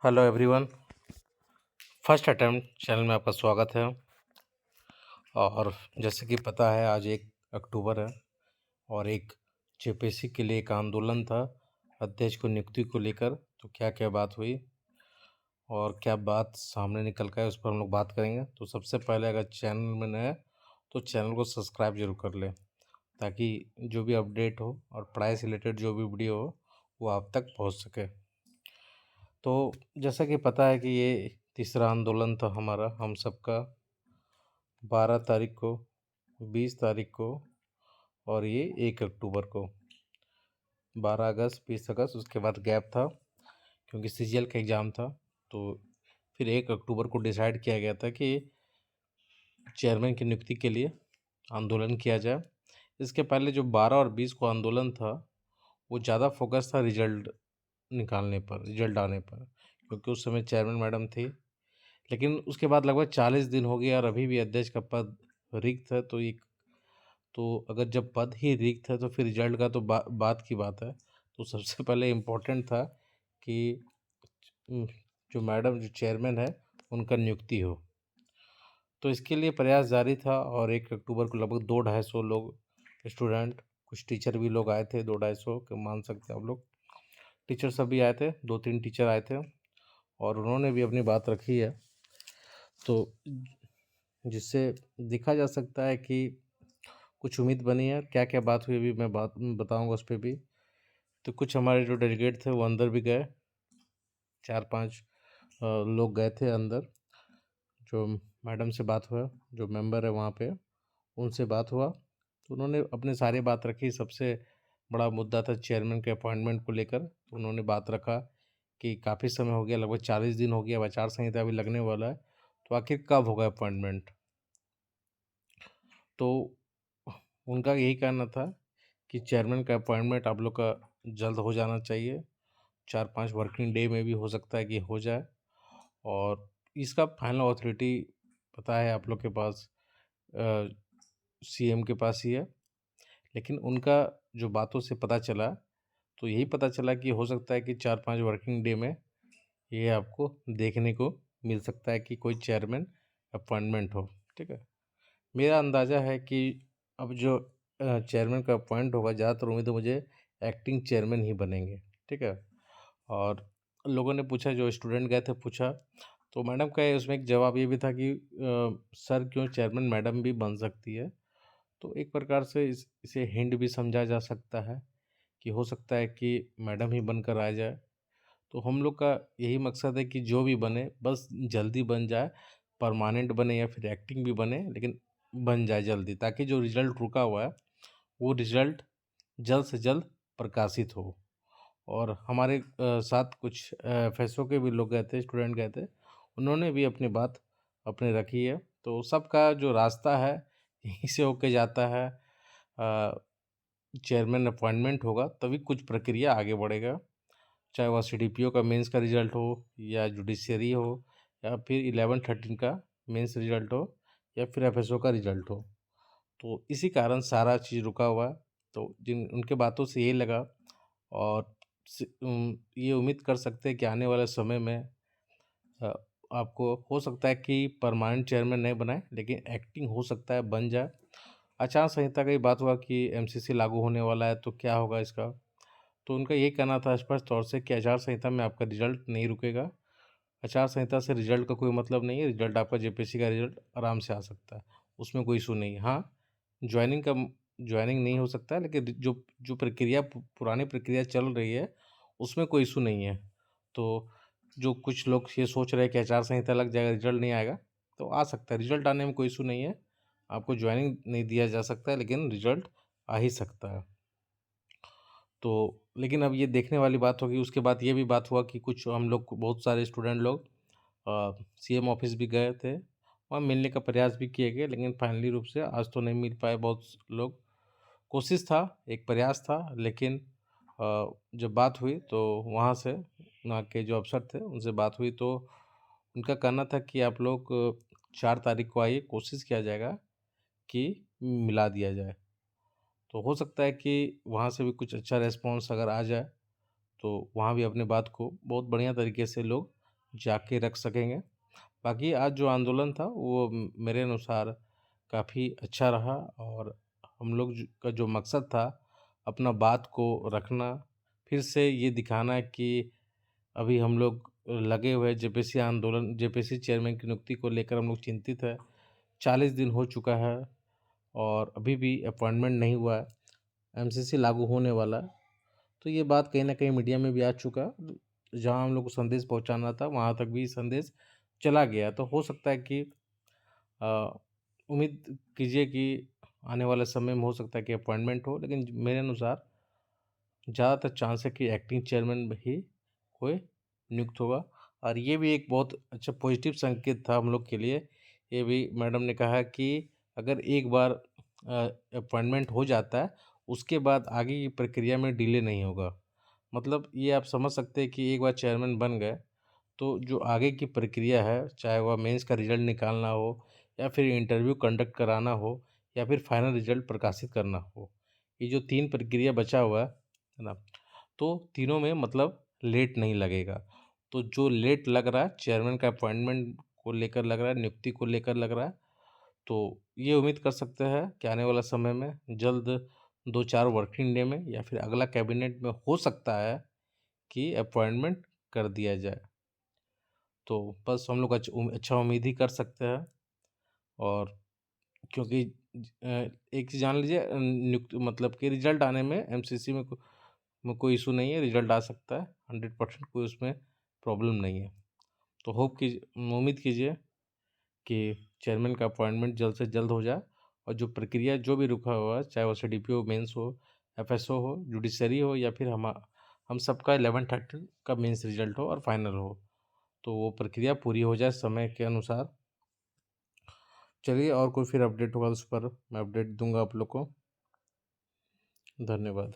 Hello everyone. First attempt channel में आपका स्वागत है। और जैसे कि पता है आज 1 अक्टूबर है और एक जेपीएससी के लिए एक आंदोलन था अध्यक्ष को नियुक्ति को लेकर। तो क्या क्या बात हुई और क्या बात सामने निकल कर है उस पर हम लोग बात करेंगे। तो सबसे पहले अगर चैनल में नए हैं तो चैनल को सब्सक्राइब जरूर कर लें ताकि जो भी अपडेट हो और पढ़ाई से रिलेटेड जो भी वीडियो हो वो आप तक पहुंच सके। तो जैसा कि पता है कि ये तीसरा आंदोलन था हमारा हम सबका 12 तारीख को, 20 तारीख को और ये 1 अक्टूबर को। 12 अगस्त, 20 अगस्त, उसके बाद गैप था क्योंकि सीजीएल का एग्ज़ाम था। तो फिर 1 अक्टूबर को डिसाइड किया गया था कि चेयरमैन की नियुक्ति के लिए आंदोलन किया जाए। इसके पहले जो 12 और 20 को आंदोलन था वो ज़्यादा फोकस था रिजल्ट निकालने पर, रिजल्ट आने पर, क्योंकि उस समय चेयरमैन मैडम थी। लेकिन उसके बाद लगभग 40 दिन हो गए और अभी भी अध्यक्ष का पद रिक्त है। तो अगर जब पद ही रिक्त है तो फिर रिजल्ट का तो बात की बात है। तो सबसे पहले इम्पोर्टेंट था कि उम, जो मैडम जो चेयरमैन है उनका नियुक्ति हो। तो इसके लिए प्रयास जारी था और 1 अक्टूबर को लगभग 200-250 लोग स्टूडेंट, कुछ टीचर भी लोग आए थे, 200-250 के मान सकते हैं आप लोग। टीचर सब भी आए थे, 2-3 टीचर आए थे और उन्होंने भी अपनी बात रखी है। तो जिससे देखा जा सकता है कि कुछ उम्मीद बनी है। क्या क्या बात हुई अभी मैं बात बताऊंगा उस पर भी। तो कुछ हमारे जो डेलीगेट थे वो अंदर भी गए, 4-5 लोग गए थे अंदर। जो मैडम से बात हुआ, जो मेंबर है वहाँ पे उनसे बात हुआ तो उन्होंने अपने सारी बात रखी। सबसे बड़ा मुद्दा था चेयरमैन के अपॉइंटमेंट को लेकर। तो उन्होंने बात रखा कि काफ़ी समय हो गया, लगभग 40 दिन हो गया, अब आचार संहिता अभी लगने वाला है, तो आखिर कब होगा अपॉइंटमेंट। तो उनका यही कहना था कि चेयरमैन का अपॉइंटमेंट आप लोग का जल्द हो जाना चाहिए, 4-5 वर्किंग डे में भी हो सकता है कि हो जाए। और इसका फाइनल अथॉरिटी पता है आप लोग के पास सीएम के पास ही है। लेकिन उनका जो बातों से पता चला तो यही पता चला कि हो सकता है कि 4-5 वर्किंग डे में ये आपको देखने को मिल सकता है कि कोई चेयरमैन अपॉइंटमेंट हो। ठीक है, मेरा अंदाज़ा है कि अब जो चेयरमैन का अपॉइंट होगा, ज़्यादातर उम्मीद है मुझे एक्टिंग चेयरमैन ही बनेंगे। ठीक है, और लोगों ने पूछा, जो स्टूडेंट गए थे पूछा, तो मैडम का उसमें एक जवाब ये भी था कि सर क्यों चेयरमैन मैडम भी बन सकती है। तो एक प्रकार से इसे हिंट भी समझा जा सकता है कि हो सकता है कि मैडम ही बनकर आ जाए। तो हम लोग का यही मकसद है कि जो भी बने बस जल्दी बन जाए, परमानेंट बने या फिर एक्टिंग भी बने, लेकिन बन जाए जल्दी, ताकि जो रिज़ल्ट रुका हुआ है वो रिज़ल्ट जल्द से जल्द प्रकाशित हो। और हमारे साथ कुछ एफएसओ के भी लोग गए थे, स्टूडेंट गए थे, उन्होंने भी अपनी बात अपने रखी है। तो सबका जो रास्ता है यहीं से होके जाता है। चेयरमैन अपॉइंटमेंट होगा तभी कुछ प्रक्रिया आगे बढ़ेगा, चाहे वह सीडीपीओ का मेंस का रिजल्ट हो या जुडिशरी हो या फिर 11-13 का मेंस रिजल्ट हो या फिर एफएसओ का रिजल्ट हो। तो इसी कारण सारा चीज़ रुका हुआ है। तो जिन उनके बातों से ये लगा और ये उम्मीद कर सकते हैं कि आने वाले समय में अ, आपको हो सकता है कि परमानेंट चेयरमैन नहीं बनाए लेकिन एक्टिंग हो सकता है बन जाए। आचार संहिता का ही बात हुआ कि एमसीसी लागू होने वाला है तो क्या होगा इसका। तो उनका ये कहना था स्पष्ट तौर से कि आचार संहिता में आपका रिजल्ट नहीं रुकेगा। आचार संहिता से रिजल्ट का कोई मतलब नहीं है, रिजल्ट आपका जेपीएससी का रिजल्ट आराम से आ सकता है, उसमें कोई इशू नहीं है। हाँ, ज्वाइनिंग का ज्वाइनिंग नहीं हो सकता है, लेकिन जो जो प्रक्रिया पुरानी प्रक्रिया चल रही है उसमें कोई इशू नहीं है। तो जो कुछ लोग ये सोच रहे हैं कि आचार संहिता लग जाएगा रिजल्ट नहीं आएगा, तो आ सकता है, रिजल्ट आने में कोई इशू नहीं है। आपको ज्वाइनिंग नहीं दिया जा सकता है लेकिन रिजल्ट आ ही सकता है। तो लेकिन अब ये देखने वाली बात होगी। उसके बाद ये भी बात हुआ कि कुछ हम लोग बहुत सारे स्टूडेंट लोग सीएम ऑफिस भी गए थे, वहाँ मिलने का प्रयास भी किए गए, लेकिन फाइनली रूप से आज तो नहीं मिल पाए बहुत लोग। कोशिश था, एक प्रयास था, लेकिन जब बात हुई तो वहाँ से वहाँ के जो अफ़सर थे उनसे बात हुई तो उनका कहना था कि आप लोग 4 तारीख को आइए, कोशिश किया जाएगा कि मिला दिया जाए। तो हो सकता है कि वहाँ से भी कुछ अच्छा रिस्पॉन्स अगर आ जाए तो वहाँ भी अपनी बात को बहुत बढ़िया तरीके से लोग जाके रख सकेंगे। बाकी आज जो आंदोलन था वो मेरे अनुसार काफ़ी अच्छा रहा, और हम लोग का जो मकसद था अपना बात को रखना, फिर से ये दिखाना कि अभी हम लोग लगे हुए जेपीएससी चेयरमैन की नियुक्ति को लेकर हम लोग चिंतित है। 40 दिन हो चुका है और अभी भी अपॉइंटमेंट नहीं हुआ है, एमसीसी लागू होने वाला है। तो ये बात कहीं न कहीं मीडिया में भी आ चुका है। जहाँ हम लोग को संदेश पहुँचाना था वहाँ तक भी संदेश चला गया। तो हो सकता है कि अ, उम्मीद कीजिए कि आने वाले समय में हो सकता है कि अपॉइंटमेंट हो, लेकिन मेरे अनुसार ज़्यादातर चांस है कि एक्टिंग चेयरमैन ही कोई नियुक्त होगा। और ये भी एक बहुत अच्छा पॉजिटिव संकेत था हम लोग के लिए। ये भी मैडम ने कहा कि अगर एक बार अपॉइंटमेंट हो जाता है, उसके बाद आगे की प्रक्रिया में डिले नहीं होगा। मतलब ये आप समझ सकते हैं कि एक बार चेयरमैन बन गए, तो जो आगे की प्रक्रिया है, चाहे वह मेंस का रिज़ल्ट निकालना हो या फिर इंटरव्यू कंडक्ट कराना हो या फिर फाइनल रिज़ल्ट प्रकाशित करना हो, ये जो 3 प्रक्रिया बचा हुआ है ना? तो तीनों में मतलब लेट नहीं लगेगा। तो जो लेट लग रहा है चेयरमैन का अपॉइंटमेंट को लेकर लग रहा है, नियुक्ति को लेकर लग रहा है, तो ये उम्मीद कर सकते हैं कि आने वाला समय में जल्द 2-4 वर्किंग डे में या फिर अगला कैबिनेट में हो सकता है कि अपॉइंटमेंट कर दिया जाए। तो बस हम लोग अच्छा उम्मीद ही कर सकते हैं। और क्योंकि एक चीज़ जान लीजिए, नियुक्त मतलब कि रिज़ल्ट आने में एमसीसी में कोई इश्यू नहीं है, रिज़ल्ट आ सकता है 100%, कोई उसमें प्रॉब्लम नहीं है। तो उम्मीद कीजिए कि चेयरमैन का अपॉइंटमेंट जल्द से जल्द हो जाए, और जो प्रक्रिया जो भी रुका हुआ है, चाहे वो सीडीपीओ मेंस हो, एफएसओ हो, जुडिशरी हो या फिर हम सबका 11-13 का मेंस रिज़ल्ट हो और फाइनल हो, तो वो प्रक्रिया पूरी हो जाए समय के अनुसार। चलिए, और कोई फिर अपडेट होगा उस पर मैं अपडेट दूँगा आप लोग को। धन्यवाद।